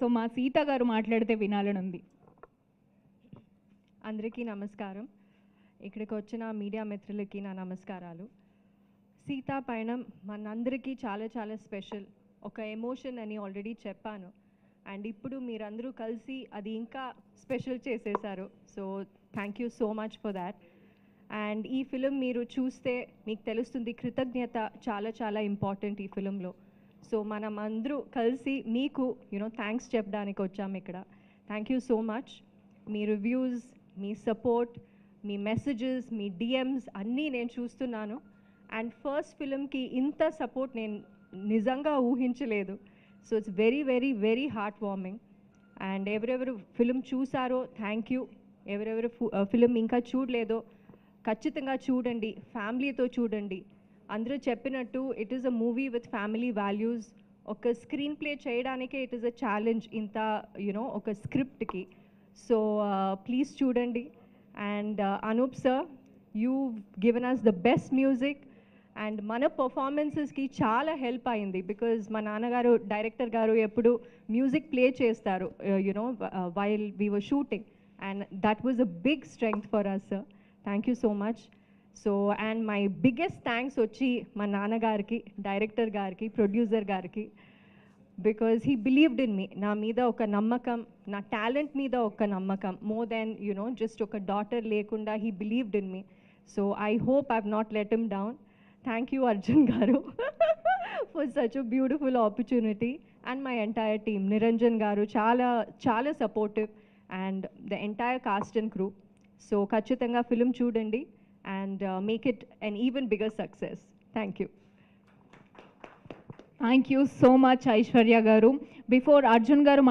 So మా సీత గారు మాట్లాడితే వినాలని ఉంది. అందరికీ నమస్కారం. ఇక్కడికి వచ్చిన మీడియా మిత్రులకి నా నమస్కారాలు. సీతా పయనం మనందరికీ చాలా చాలా స్పెషల్. ఒక ఎమోషన్ అని ఆల్రెడీ చెప్పాను. అండ్ ఇప్పుడు మీరందరూ కలిసి అది ఇంకా స్పెషల్ చేసేసారు. So thank you so much for that. And ఈ ఫిలిం మీరు చూస్తే మీకు తెలుస్తుంది, కృతజ్ఞత చాలా చాలా ఇంపార్టెంట్ ఈ ఫిలింలో. సో మనం అందరూ కలిసి మీకు థ్యాంక్స్ చెప్పడానికి వచ్చాము ఇక్కడ. Thank you so much. Me reviews, me support, me messages, me DMs అన్నీ నేను చూస్తున్నాను. అండ్ ఫస్ట్ ఫిలింకి ఇంత సపోర్ట్ నేను నిజంగా ఊహించలేదు. So it's very very very heart warming. And ఎవరెవరు ఫిలిం చూసారో థ్యాంక్ యూ. ఎవరెవరు ఫిలిం ఇంకా చూడలేదో ఖచ్చితంగా చూడండి, ఫ్యామిలీతో చూడండి. అందరూ చెప్పినట్టు it is a movie with family values. ఒక స్క్రీన్ ప్లే చేయడానికే ఇట్ ఈస్ అ ఛాలెంజ్ ఇంత ఒక స్క్రిప్ట్కి. సో ప్లీజ్ చూడండి. And Anoop sir, you given us the best music. And మన పర్ఫార్మెన్సెస్కి చాలా హెల్ప్ అయింది. బికాజ్ మా నాన్నగారు, డైరెక్టర్ గారు ఎప్పుడు మ్యూజిక్ ప్లే చేస్తారు while we were shooting. And that was a big strength for us sir. Thank you so much. So and my biggest thanks వచ్చి మా నాన్నగారికి, డైరెక్టర్ గారికి, ప్రొడ్యూసర్ గారికి. Because he believed in me. నా మీద ఒక నమ్మకం, నా టాలెంట్ మీద ఒక నమ్మకం, మోర్ దెన్ జస్ట్ ఒక డాటర్ లేకుండా he believed in me. So I hope I have not let him down. Thank you Arjun గారు for such a beautiful opportunity. And my entire team, Niranjan గారు చాలా చాలా supportive, and the entire cost and crew. So ఖచ్చితంగా film చూడండి and make it an even bigger success. Thank you. Thank you so much Aishwarya గారు. Before Arjun గారు